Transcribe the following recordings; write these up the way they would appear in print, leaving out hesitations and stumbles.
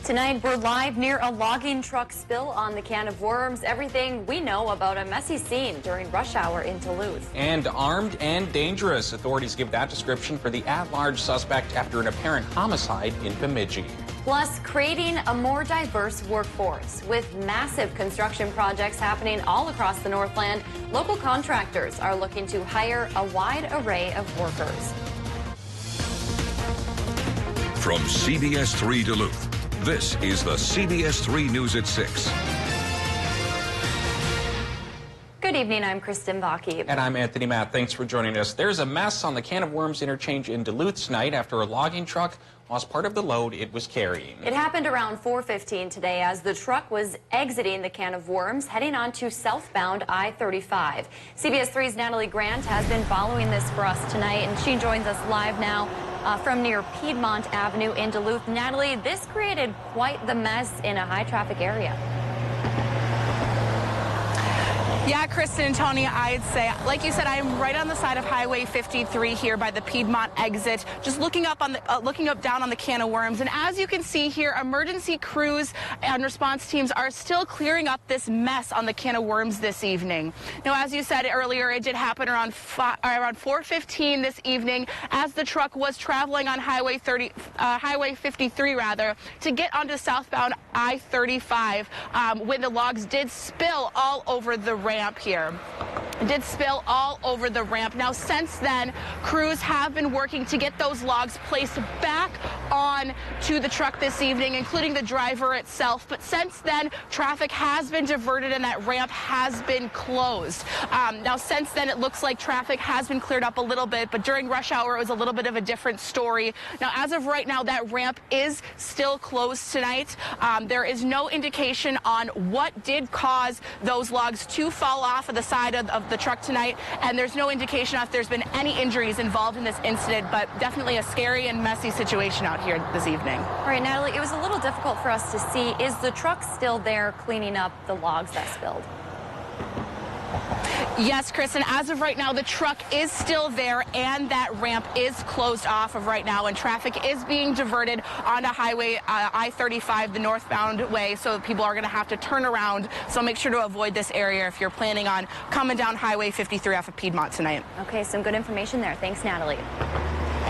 Tonight, we're live near a logging truck spill on the Can of Worms. Everything we know about a messy scene during rush hour in Duluth. And armed and dangerous. Authorities give that description for the at-large suspect after an apparent homicide in Bemidji. Plus, creating a more diverse workforce. With massive construction projects happening all across the Northland, local contractors are looking to hire a wide array of workers. From CBS3 Duluth, this is the CBS3 News at 6. Good evening, I'm Kristen Baki. And I'm Anthony Matt. Thanks for joining us. There's a mess on the Can of Worms interchange in Duluth tonight after a logging truck lost part of the load it was carrying. It happened around 4:15 today as the truck was exiting the Can of Worms, heading on to southbound I-35. CBS3's Natalie Grant has been following this for us tonight, and she joins us live now from near Piedmont Avenue in Duluth. Natalie, this created quite the mess in a high-traffic area. Yeah, Kristen and Tony, I'd say, like you said, I am right on the side of Highway 53 here by the Piedmont exit, just looking up down on the Can of Worms. And as you can see here, emergency crews and response teams are still clearing up this mess on the Can of Worms this evening. Now, as you said earlier, it did happen around 4:15 this evening as the truck was traveling on Highway 53 to get onto southbound I-35 when the logs did spill all over the ramp here. It did spill all over the ramp. Now, since then, crews have been working to get those logs placed back on to the truck this evening, including the driver itself. But since then, traffic has been diverted and that ramp has been closed. Now, since then, it looks like traffic has been cleared up a little bit, but during rush hour, it was a little bit of a different story. Now, as of right now, that ramp is still closed tonight. There is no indication on what did cause those logs to fall off of the side of the truck tonight, and there's no indication if there's been any injuries involved in this incident, but definitely a scary and messy situation out here this evening. All right, Natalie, it was a little difficult for us to see. Is the truck still there cleaning up the logs that spilled? Yes, Kristen, as of right now, the truck is still there and that ramp is closed off of right now, and traffic is being diverted onto Highway I-35, the northbound way, so people are going to have to turn around. So make sure to avoid this area if you're planning on coming down Highway 53 off of Piedmont tonight. Okay, some good information there. Thanks, Natalie.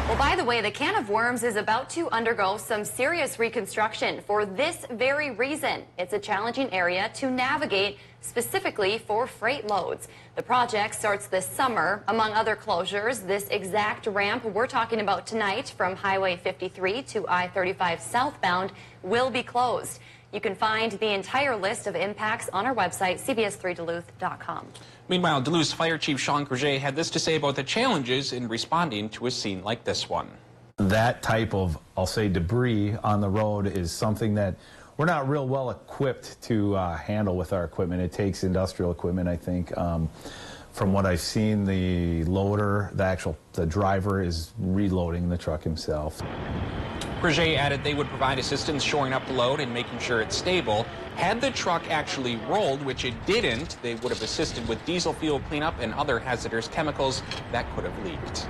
Well, by the way, the Can of Worms is about to undergo some serious reconstruction for this very reason. It's a challenging area to navigate, specifically for freight loads. The project starts this summer. Among other closures, this exact ramp we're talking about tonight from Highway 53 to I-35 southbound will be closed. You can find the entire list of impacts on our website, cbs3duluth.com. Meanwhile, Duluth's Fire Chief Sean Creuset had this to say about the challenges in responding to a scene like this one. That type of, I'll say, debris on the road is something that we're not real well equipped to handle with our equipment. It takes industrial equipment, I think. From what I've seen, the loader, the driver is reloading the truck himself. Creuset added they would provide assistance shoring up the load and making sure it's stable. Had the truck actually rolled, which it didn't, they would have assisted with diesel fuel cleanup and other hazardous chemicals that could have leaked.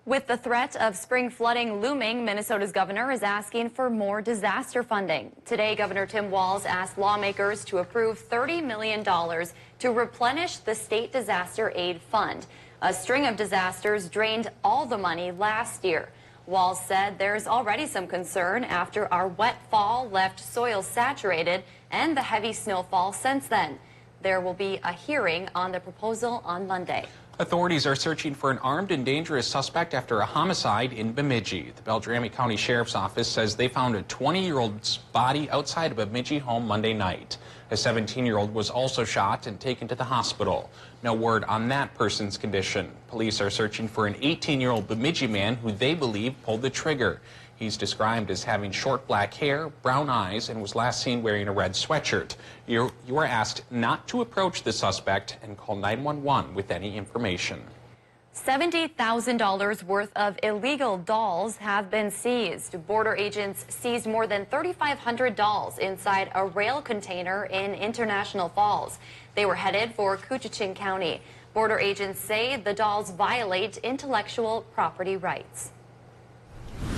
With the threat of spring flooding looming, Minnesota's governor is asking for more disaster funding. Today, Governor Tim Walz asked lawmakers to approve $30 million to replenish the state disaster aid fund. A string of disasters drained all the money last year. Walz said there's already some concern after our wet fall left soil saturated and the heavy snowfall since then. There will be a hearing on the proposal on Monday. Authorities are searching for an armed and dangerous suspect after a homicide in Bemidji. The Beltrami County Sheriff's Office says they found a 20-year-old's body outside a Bemidji home Monday night. A 17-year-old was also shot and taken to the hospital. No word on that person's condition. Police are searching for an 18-year-old Bemidji man who they believe pulled the trigger. He's described as having short black hair, brown eyes, and was last seen wearing a red sweatshirt. You are asked not to approach the suspect and call 911 with any information. $70,000 worth of illegal dolls have been seized. Border agents seized more than 3,500 dolls inside a rail container in International Falls. They were headed for Coochin County. Border agents say the dolls violate intellectual property rights.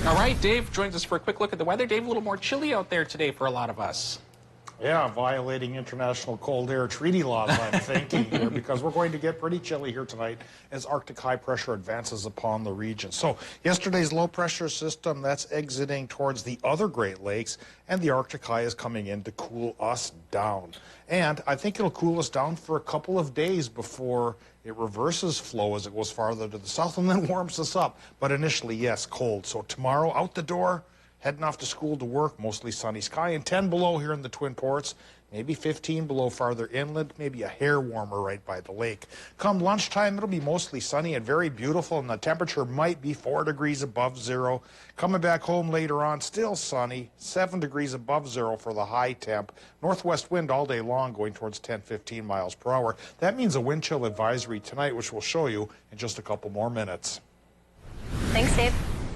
All right, Dave joins us for a quick look at the weather. Dave, a little more chilly out there today for a lot of us. Yeah, violating international cold air treaty laws, I'm thinking here, because we're going to get pretty chilly here tonight as Arctic high pressure advances upon the region. So yesterday's low pressure system, that's exiting towards the other Great Lakes, and the Arctic high is coming in to cool us down. And I think it'll cool us down for a couple of days before it reverses flow as it goes farther to the south and then warms us up. But initially, yes, cold. So tomorrow, out the door, heading off to school, to work, mostly sunny sky, and 10 below here in the Twin Ports, maybe 15 below farther inland, maybe a hair warmer right by the lake. Come lunchtime, it'll be mostly sunny and very beautiful, and the temperature might be 4 degrees above zero. Coming back home later on, still sunny, 7 degrees above zero for the high temp. Northwest wind all day long going towards 10-15 miles per hour. That means a wind chill advisory tonight, which we'll show you in just a couple more minutes. Thanks, Dave.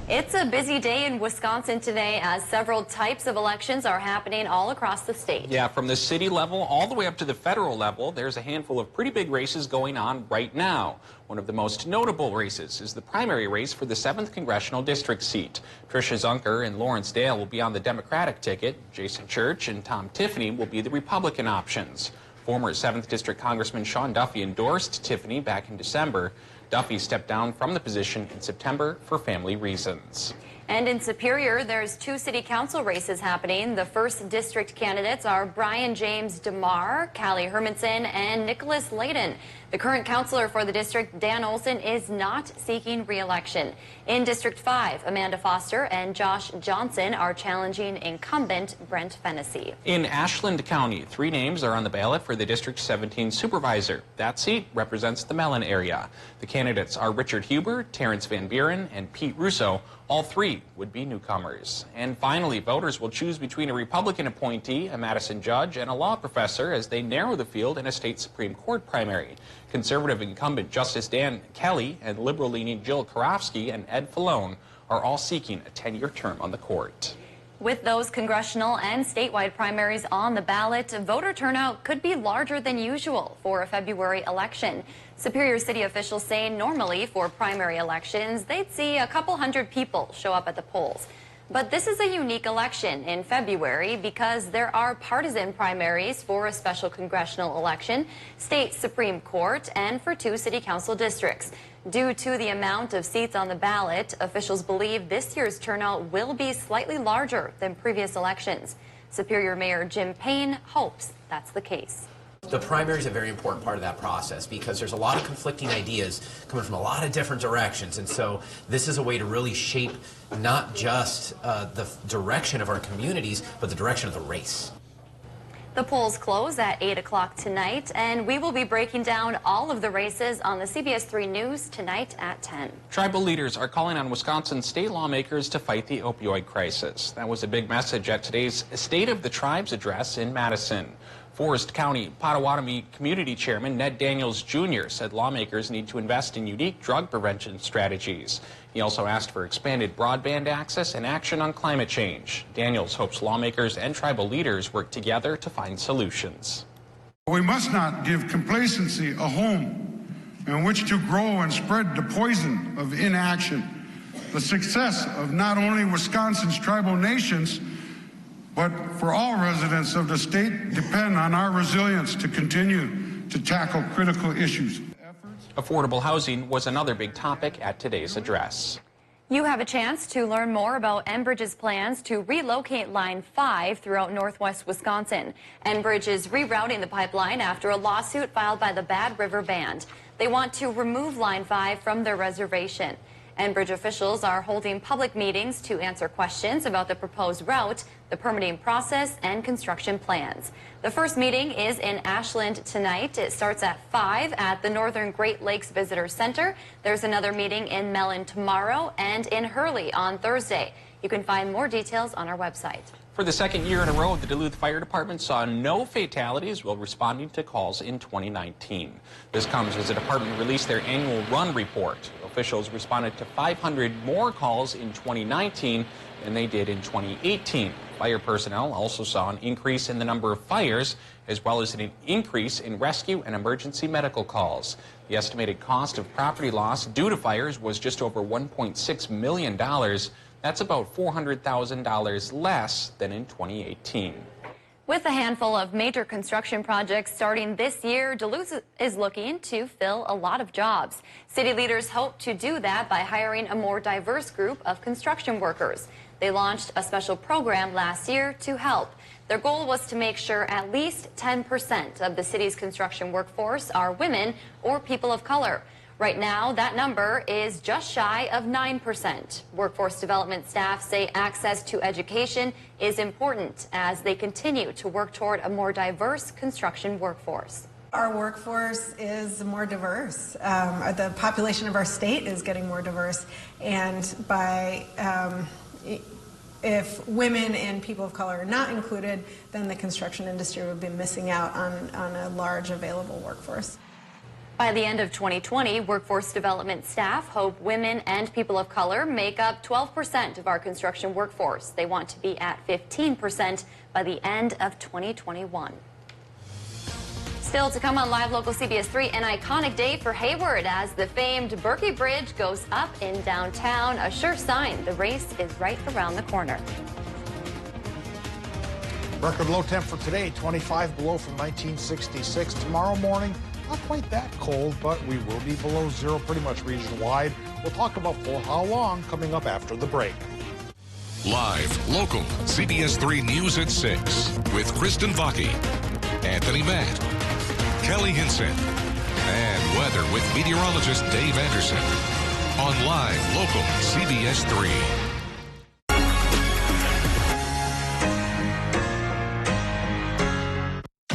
It's a busy day in Wisconsin today as several types of elections are happening all across the state. Yeah, from the city level all the way up to the federal level, there's a handful of pretty big races going on right now. One of the most notable races is the primary race for the 7th Congressional District seat. Tricia Zunker and Lawrence Dale will be on the Democratic ticket. Jason Church and Tom Tiffany will be the Republican options. Former 7th District Congressman Sean Duffy endorsed Tiffany back in December. Duffy stepped down from the position in September for family reasons. And in Superior, there's 2 city council races happening. The 1st district candidates are Brian James DeMar, Callie Hermanson, and Nicholas Layden. The current councilor for the district, Dan Olson, is not seeking re-election. In District 5, Amanda Foster and Josh Johnson are challenging incumbent Brent Fennessy. In Ashland County, 3 names are on the ballot for the District 17 supervisor. That seat represents the Mellon area. The candidates are Richard Huber, Terrence Van Buren, and Pete Russo. All 3 would be newcomers. And finally, voters will choose between a Republican appointee, a Madison judge, and a law professor as they narrow the field in a state Supreme Court primary. Conservative incumbent Justice Dan Kelly and liberal-leaning Jill Karofsky and Ed Falone are all seeking a 10-year term on the court. With those congressional and statewide primaries on the ballot, voter turnout could be larger than usual for a February election. Superior City officials say normally for primary elections, they'd see a couple hundred people show up at the polls. But this is a unique election in February because there are partisan primaries for a special congressional election, state Supreme Court, and for 2 city council districts. Due to the amount of seats on the ballot, officials believe this year's turnout will be slightly larger than previous elections. Superior Mayor Jim Payne hopes that's the case. The primary is a very important part of that process because there's a lot of conflicting ideas coming from a lot of different directions, and so this is a way to really shape not just the direction of our communities, but the direction of the race. The polls close at 8 o'clock tonight, and we will be breaking down all of the races on the CBS3 News tonight at 10. Tribal leaders are calling on Wisconsin state lawmakers to fight the opioid crisis. That was a big message at today's State of the Tribes address in Madison. Forest County Potawatomi Community Chairman Ned Daniels Jr. said lawmakers need to invest in unique drug prevention strategies. He also asked for expanded broadband access and action on climate change. Daniels hopes lawmakers and tribal leaders work together to find solutions. We must not give complacency a home in which to grow and spread the poison of inaction. The success of not only Wisconsin's tribal nations, but for all residents of the state depend on our resilience to continue to tackle critical issues. Affordable housing was another big topic at today's address. You have a chance to learn more about Enbridge's plans to relocate Line 5 throughout northwest Wisconsin. Enbridge is rerouting the pipeline after a lawsuit filed by the Bad River Band. They want to remove Line 5 from their reservation. Enbridge officials are holding public meetings to answer questions about the proposed route, the permitting process, and construction plans. The first meeting is in Ashland tonight. It starts at 5 at the Northern Great Lakes Visitor Center. There's another meeting in Mellon tomorrow and in Hurley on Thursday. You can find more details on our website. For the second year in a row, the Duluth Fire Department saw no fatalities while responding to calls in 2019. This comes as the department released their annual run report. Officials responded to 500 more calls in 2019 than they did in 2018. Fire personnel also saw an increase in the number of fires, as well as an increase in rescue and emergency medical calls. The estimated cost of property loss due to fires was just over $1.6 million. That's about $400,000 less than in 2018. With a handful of major construction projects starting this year, Duluth is looking to fill a lot of jobs. City leaders hope to do that by hiring a more diverse group of construction workers. They launched a special program last year to help. Their goal was to make sure at least 10% of the city's construction workforce are women or people of color. Right now, that number is just shy of 9%. Workforce development staff say access to education is important as they continue to work toward a more diverse construction workforce. Our workforce is more diverse. The population of our state is getting more diverse, and if women and people of color are not included, then the construction industry would be missing out on a large available workforce. By the end of 2020, workforce development staff hope women and people of color make up 12% of our construction workforce. They want to be at 15% by the end of 2021. Still to come on Live Local CBS 3, an iconic day for Hayward as the famed Berkey Bridge goes up in downtown. A sure sign the race is right around the corner. Record low temp for today, 25 below from 1966. Tomorrow morning, not quite that cold, but we will be below zero pretty much region-wide. We'll talk about for how long coming up after the break. Live, local, CBS 3 News at 6 with Kristen Vaki, Anthony Matt, Kelly Hinson, and weather with meteorologist Dave Anderson on Live, local, CBS 3.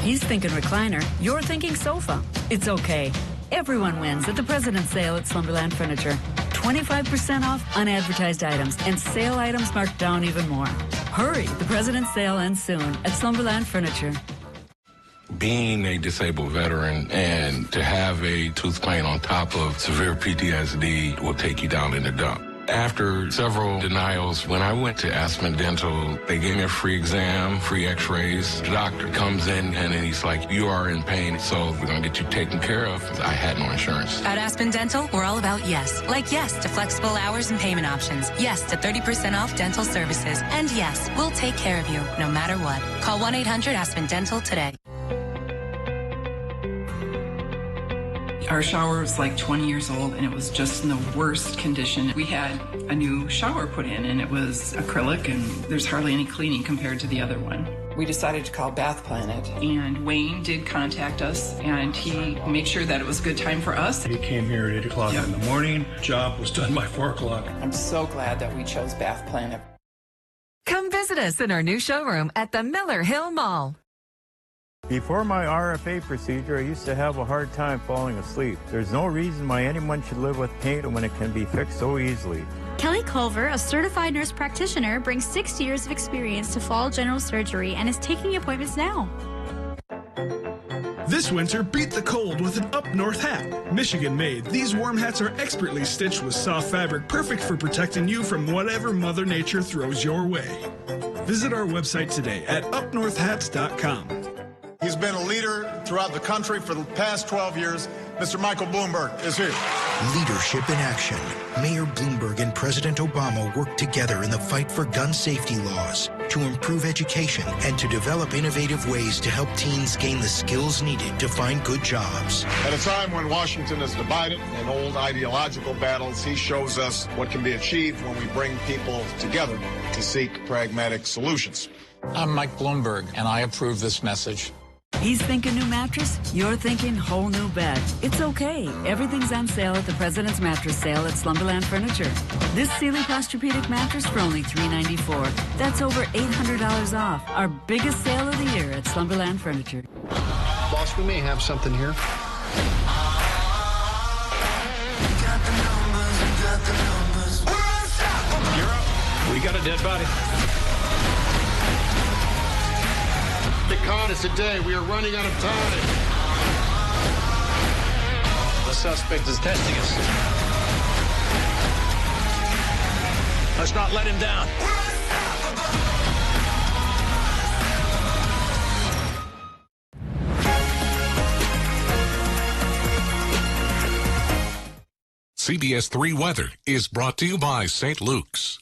He's thinking recliner, you're thinking sofa. It's okay. Everyone wins at the President's Sale at Slumberland Furniture. 25% off unadvertised items and sale items marked down even more. Hurry, the President's Sale ends soon at Slumberland Furniture. Being a disabled veteran and to have a tooth pain on top of severe PTSD will take you down in the dump. After several denials, when I went to Aspen Dental, they gave me a free exam, free x-rays. The doctor comes in and he's like, you are in pain, so we're going to get you taken care of. I had no insurance. At Aspen Dental, we're all about yes. Like yes to flexible hours and payment options. Yes to 30% off dental services. And yes, we'll take care of you no matter what. Call 1-800-ASPEN-DENTAL today. Our shower was like 20 years old and it was just in the worst condition. We had a new shower put in and it was acrylic and there's hardly any cleaning compared to the other one. We decided to call Bath Planet and Wayne did contact us and he made sure that it was a good time for us. He came here at 8 o'clock in the morning. Job was done by 4 o'clock. I'm so glad that we chose Bath Planet. Come visit us in our new showroom at the Miller Hill Mall. Before my RFA procedure, I used to have a hard time falling asleep. There's no reason why anyone should live with pain when it can be fixed so easily. Kelly Culver, a certified nurse practitioner, brings 6 years of experience to fall general surgery and is taking appointments now. This winter, beat the cold with an Up North hat. Michigan made, these warm hats are expertly stitched with soft fabric, perfect for protecting you from whatever Mother Nature throws your way. Visit our website today at upnorthhats.com. He's been a leader throughout the country for the past 12 years. Mr. Michael Bloomberg is here. Leadership in action. Mayor Bloomberg and President Obama worked together in the fight for gun safety laws, to improve education, and to develop innovative ways to help teens gain the skills needed to find good jobs. At a time when Washington is divided in old ideological battles, he shows us what can be achieved when we bring people together to seek pragmatic solutions. I'm Mike Bloomberg, and I approve this message. He's thinking new mattress, you're thinking whole new bed. It's okay. Everything's on sale at the President's Mattress Sale at Slumberland Furniture. This Sealy Posturepedic mattress for only $394. That's over $800 off. Our biggest sale of the year at Slumberland Furniture. Boss, we may have something here. You're up. We got a dead body. Con us today. We are running out of time. The suspect is testing us. Let's not let him down. CBS 3 Weather is brought to you by St. Luke's.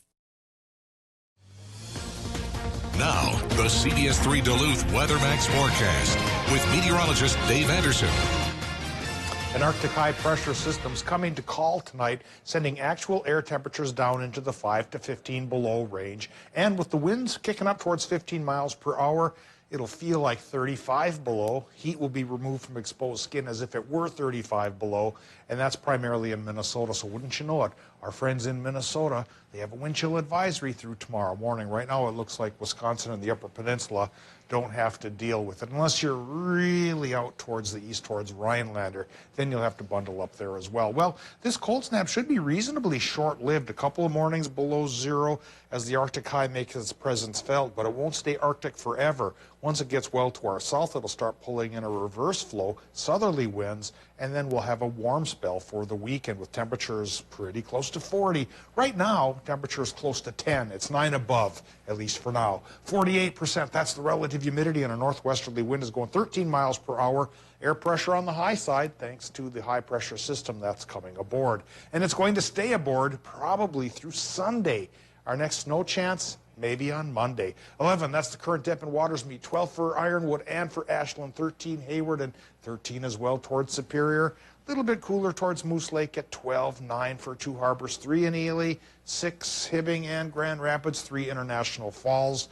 Now, the CBS3 Duluth WeatherMax forecast with meteorologist Dave Anderson. An Arctic high pressure system's coming to call tonight, sending actual air temperatures down into the 5 to 15 below range. And with the winds kicking up towards 15 miles per hour, it'll feel like 35 below. Heat will be removed from exposed skin as if it were 35 below, and that's primarily in Minnesota. So wouldn't you know it, our friends in Minnesota, they have a wind chill advisory through tomorrow morning. Right now it looks like Wisconsin and the Upper Peninsula don't have to deal with it. Unless you're really out towards the east, towards Rhinelander, then you'll have to bundle up there as well. Well, this cold snap should be reasonably short-lived. A couple of mornings below zero as the Arctic high makes its presence felt, but it won't stay Arctic forever. Once it gets well to our south, it'll start pulling in a reverse flow, southerly winds, and then we'll have a warm spell for the weekend with temperatures pretty close to 40. Right now, temperatures close to 10. It's 9 above, at least for now. 48%, that's the relative humidity, and a northwesterly wind is going 13 miles per hour. Air pressure on the high side, thanks to the high pressure system that's coming aboard. And it's going to stay aboard probably through Sunday. Our next snow chance, maybe on Monday. 11, that's the current depth in waters meet. 12 for Ironwood and for Ashland. 13 Hayward and 13 as well towards Superior. A little bit cooler towards Moose Lake at 12. 9 for Two Harbors. 3 in Ely. 6 Hibbing and Grand Rapids. 3 International Falls.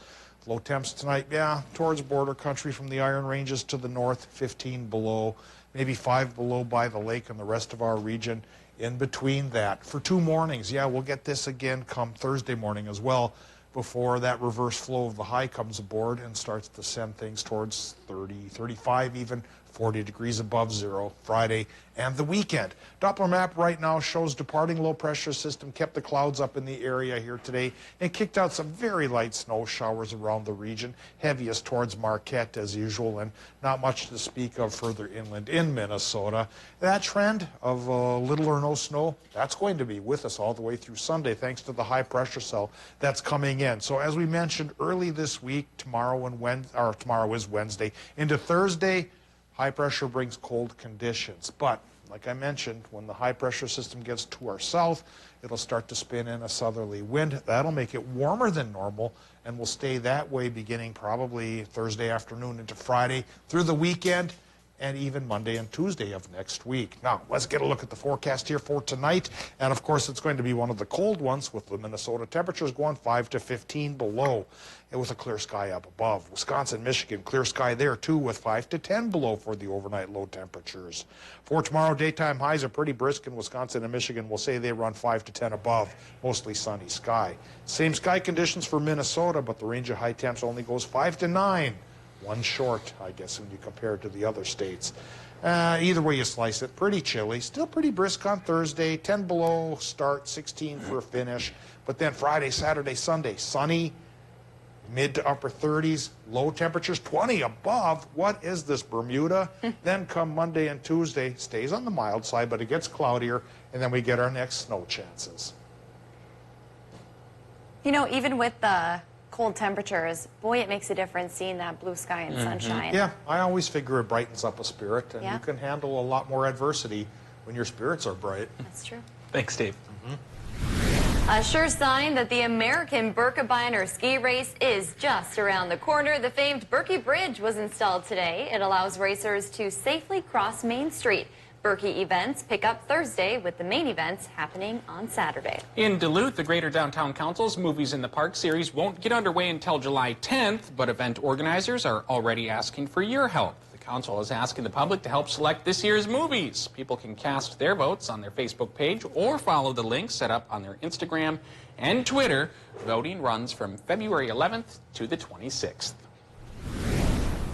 Low temps tonight, yeah, towards border country from the Iron Ranges to the north. 15 below. Maybe 5 below by the lake and the rest of our region. In between that, for 2 mornings, yeah, we'll get this again come Thursday morning as well, before that reverse flow of the high comes aboard and starts to send things towards 30, 35 even, 40 degrees above zero Friday and the weekend. Doppler map right now shows departing low pressure system kept the clouds up in the area here today and kicked out some very light snow showers around the region, heaviest towards Marquette as usual, and not much to speak of further inland in Minnesota. That trend of little or no snow, that's going to be with us all the way through Sunday thanks to the high pressure cell that's coming in. So as we mentioned early this week, tomorrow is Wednesday, into Thursday, high pressure brings cold conditions. But like I mentioned, when the high pressure system gets to our south, it'll start to spin in a southerly wind. That'll make it warmer than normal and will stay that way beginning probably Thursday afternoon into Friday through the weekend and even Monday and Tuesday of next week. Now, let's get a look at the forecast here for tonight. And of course, it's going to be one of the cold ones with the Minnesota temperatures going 5 to 15 below and with a clear sky up above. Wisconsin, Michigan, clear sky there too with 5 to 10 below for the overnight low temperatures. For tomorrow, daytime highs are pretty brisk in Wisconsin and Michigan. We'll say they run 5 to 10 above, mostly sunny sky. Same sky conditions for Minnesota, but the range of high temps only goes 5 to 9. One short, I guess, when you compare it to the other states. Either way you slice it, pretty chilly. Still pretty brisk on Thursday, 10 below start, 16 for a finish. But then Friday, Saturday, Sunday, sunny, mid to upper 30s, low temperatures, 20 above. What is this, Bermuda? Then come Monday and Tuesday, stays on the mild side, but it gets cloudier, and then we get our next snow chances. You know, even with the cold temperatures, boy, it makes a difference seeing that blue sky and sunshine. Yeah, I always figure it brightens up a spirit, and Yeah. you can handle a lot more adversity when your spirits are bright. That's true. Thanks, Dave. A sure sign that the American Birkebeiner ski race is just around the corner. The famed Berkey Bridge was installed today. It allows racers to safely cross Main Street. Berkey events pick up Thursday with the main events happening on Saturday. In Duluth, the Greater Downtown Council's Movies in the Park series won't get underway until July 10th, but event organizers are already asking for your help. The council is asking the public to help select this year's movies. People can cast their votes on their Facebook page or follow the links set up on their Instagram and Twitter. Voting runs from February 11th to the 26th.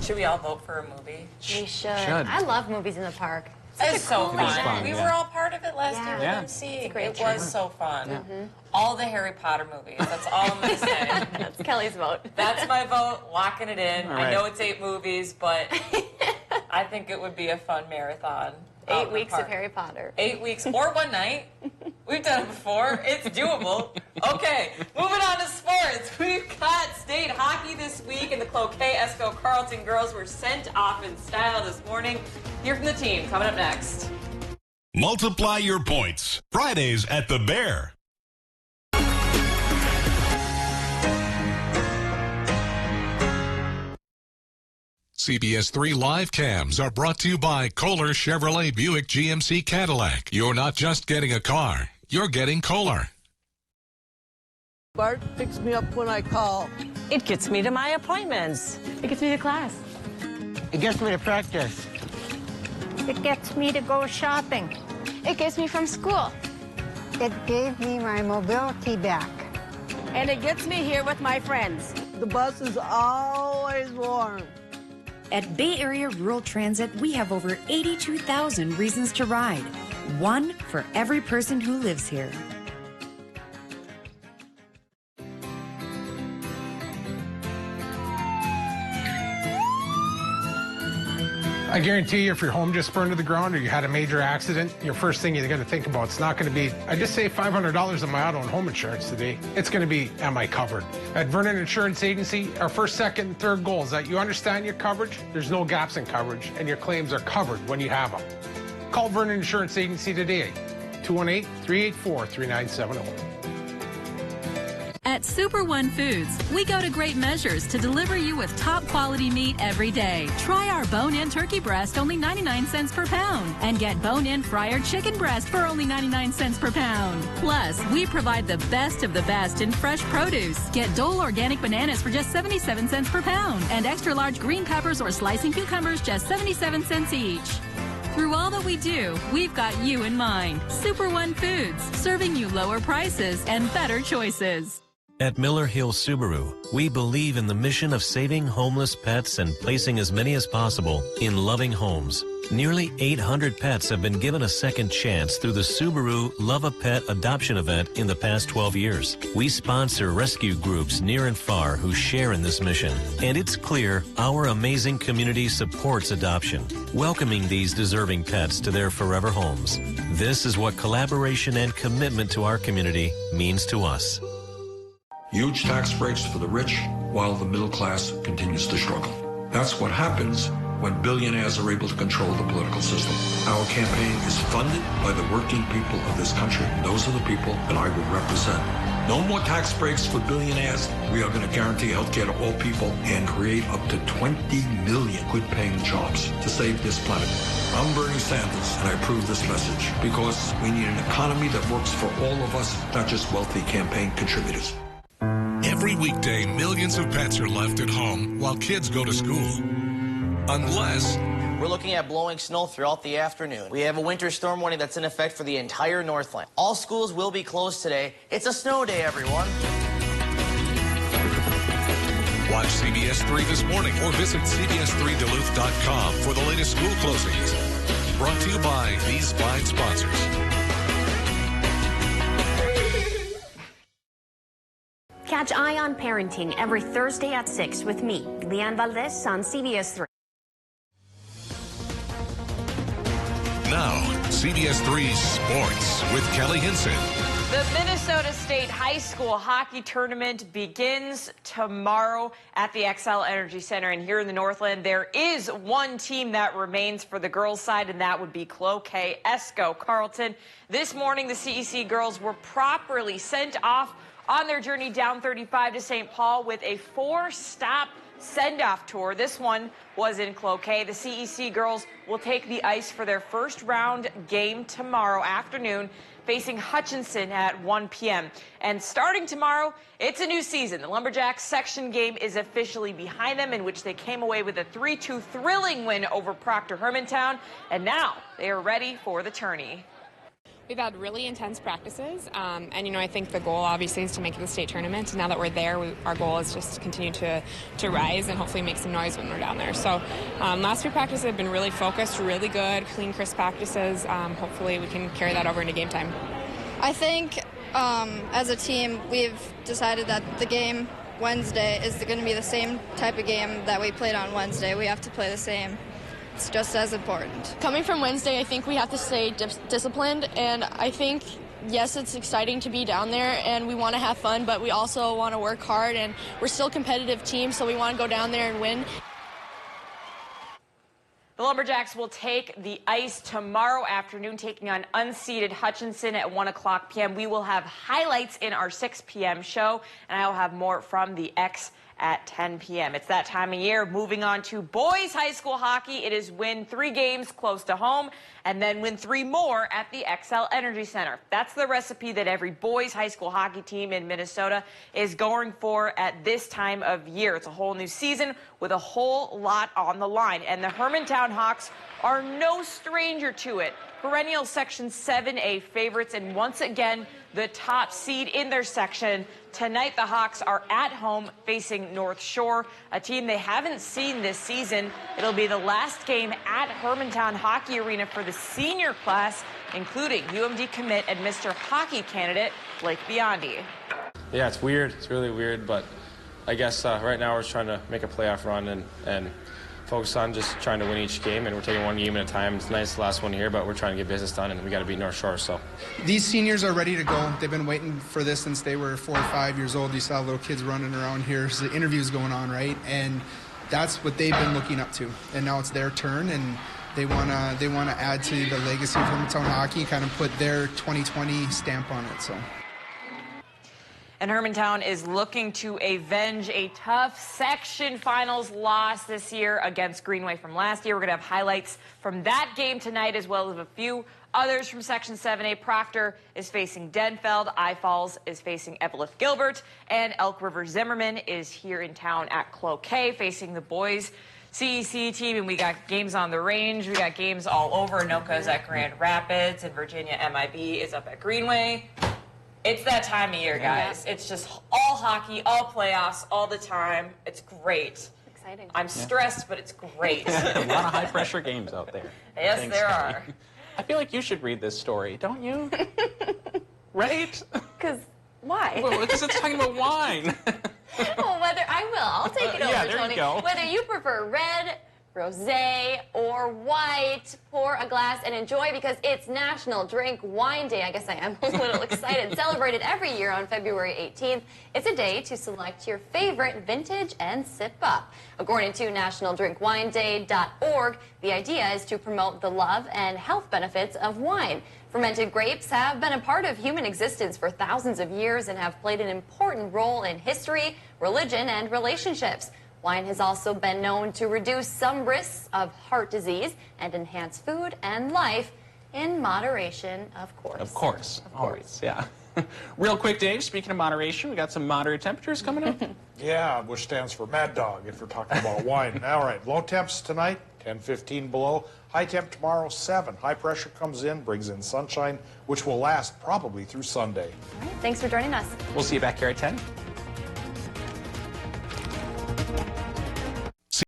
Should we all vote for a movie? We should. I love movies in the park. It's so cool fun. event. We yeah. were all part of it last year with Yeah. MC. great It trip. was so fun. Yeah. All the Harry Potter movies. That's all I'm going to say. That's Kelly's vote. That's my vote. Locking it in. All I right. know it's 8 movies, but I think it would be a fun marathon. 8 weeks of Harry Potter. 8 weeks or one night. We've done it before. It's doable. Okay, moving on to sports. We've got state hockey this week, and the Cloquet Esco Carleton girls were sent off in style this morning. Hear from the team coming up next. Multiply your points. Fridays at the Bear. CBS3 live cams are brought to you by Kohler Chevrolet Buick GMC Cadillac. You're not just getting a car, you're getting Kohler. Bart picks me up when I call. It gets me to my appointments. It gets me to class. It gets me to practice. It gets me to go shopping. It gets me from school. It gave me my mobility back. And it gets me here with my friends. The bus is always warm. At Bay Area Rural Transit, we have over 82,000 reasons to ride. One for every person who lives here. I guarantee you, if your home just burned to the ground or you had a major accident, your first thing you're going to think about, it's not going to be, I just saved $500 on my auto and home insurance today. It's going to be, am I covered? At Vernon Insurance Agency, our first, second, and third goal is that you understand your coverage, there's no gaps in coverage, and your claims are covered when you have them. Call Vernon Insurance Agency today, 218-384-3970. At Super One Foods, we go to great measures to deliver you with top quality meat every day. Try our bone-in turkey breast, only 99 cents per pound, and get bone-in fryer chicken breast for only 99 cents per pound. Plus, we provide the best of the best in fresh produce. Get Dole organic bananas for just 77 cents per pound, and extra large green peppers or slicing cucumbers just 77 cents each. Through all that we do, we've got you in mind. Super One Foods, serving you lower prices and better choices. At Miller Hill Subaru, we believe in the mission of saving homeless pets and placing as many as possible in loving homes. Nearly 800 pets have been given a second chance through the Subaru Love a Pet adoption event in the past 12 years. We sponsor rescue groups near and far who share in this mission. And it's clear our amazing community supports adoption, welcoming these deserving pets to their forever homes. This is what collaboration and commitment to our community means to us. Huge tax breaks for the rich while the middle class continues to struggle. That's what happens when billionaires are able to control the political system. Our campaign is funded by the working people of this country. Those are the people that I will represent. No more tax breaks for billionaires. We are going to guarantee health care to all people and create up to 20 million good-paying jobs to save this planet. I'm Bernie Sanders, and I approve this message because we need an economy that works for all of us, not just wealthy campaign contributors. Every weekday, millions of pets are left at home while kids go to school. Unless we're looking at blowing snow throughout the afternoon. We have a winter storm warning that's in effect for the entire Northland. All schools will be closed today. It's a snow day, everyone. Watch CBS3 this morning or visit CBS3Duluth.com for the latest school closings. Brought to you by these fine sponsors. Catch Eye on Parenting every Thursday at 6 with me, Leanne Valdez, on CBS3. Now, CBS3 Sports with Kelly Hinson. The Minnesota State High School Hockey Tournament begins tomorrow at the Xcel Energy Center. And here in the Northland, there is one team that remains for the girls' side, and that would be Cloquet Esco Carleton. This morning, the CEC girls were properly sent off on their journey down 35 to St. Paul with a 4-stop send-off tour. This one was in Cloquet. The CEC girls will take the ice for their first round game tomorrow afternoon, facing Hutchinson at 1 p.m. And starting tomorrow, it's a new season. The Lumberjacks section game is officially behind them, in which they came away with a 3-2 thrilling win over Proctor Hermantown. And now they are ready for the tourney. We've had really intense practices, and I think the goal obviously is to make it to the state tournament. And now that we're there, our goal is just to continue to rise and hopefully make some noise when we're down there. So last few practices have been really focused, really good, clean, crisp practices. Hopefully we can carry that over into game time. I think as a team, we've decided that the game Wednesday is going to be the same type of game that we played on Wednesday. We have to play the same. It's just as important. Coming from Wednesday, I think we have to stay disciplined, and I think, yes, it's exciting to be down there, and we want to have fun, but we also want to work hard, and we're still a competitive team, so we want to go down there and win. The Lumberjacks will take the ice tomorrow afternoon, taking on unseeded Hutchinson at 1 o'clock p.m. We will have highlights in our 6 p.m. show, and I will have more from the X at 10 p.m. It's that time of year. Moving on to boys high school hockey. It is win 3 games close to home and then win 3 more at the XL Energy Center. That's the recipe that every boys high school hockey team in Minnesota is going for at this time of year. It's a whole new season with a whole lot on the line. And the Hermantown Hawks are no stranger to it. Perennial Section 7A favorites, and once again, the top seed in their section. Tonight, the Hawks are at home facing North Shore, a team they haven't seen this season. It'll be the last game at Hermantown Hockey Arena for the senior class, including UMD commit and Mr. Hockey candidate Blake Biondi. Yeah, it's weird. It's really weird, but I guess right now we're trying to make a playoff run and focus on just trying to win each game, and we're taking one game at a time. It's nice, the last one here, but we're trying to get business done, and we got to beat North Shore. So these seniors are ready to go. They've been waiting for this since they were 4 or 5 years old. You saw little kids running around here. So the interviews going on, right? And that's what they've been looking up to. And now it's their turn, and they wanna add to the legacy of Hermantown hockey, kind of put their 2020 stamp on it. So. And Hermantown is looking to avenge a tough section finals loss this year against Greenway from last year. We're going to have highlights from that game tonight, as well as a few others from Section 7A. Proctor is facing Denfeld. I-Falls is facing Evelyn Gilbert. And Elk River Zimmerman is here in town at Cloquet facing the boys CEC team. And we got games on the range. We got games all over. Anoka's at Grand Rapids, and Virginia MIB is up at Greenway. It's that time of year, guys. It's just all hockey, all playoffs, all the time. It's great. Exciting. I'm stressed, but it's great. A lot of high-pressure games out there. Yes, Thanks, there Kelly. are. I feel like you should read this story, don't you? Right? Because why? Well, because it's talking about wine. Well, I'll take it over, yeah, there Tony. you go. Whether you prefer red, rosé, or white, pour a glass and enjoy, because it's National Drink Wine Day. I guess I am a little excited. Celebrated every year on February 18th. It's a day to select your favorite vintage and sip up. According to nationaldrinkwineday.org, the idea is to promote the love and health benefits of wine. Fermented grapes have been a part of human existence for thousands of years and have played an important role in history, religion, and relationships. Wine has also been known to reduce some risks of heart disease and enhance food and life in moderation, of course. Of course. Always, yeah. Real quick, Dave, speaking of moderation, we got some moderate temperatures coming up. Yeah, which stands for Mad Dog if we're talking about wine. All right, low temps tonight, 10-15 below. High temp tomorrow, 7. High pressure comes in, brings in sunshine, which will last probably through Sunday. All right, thanks for joining us. We'll see you back here at 10.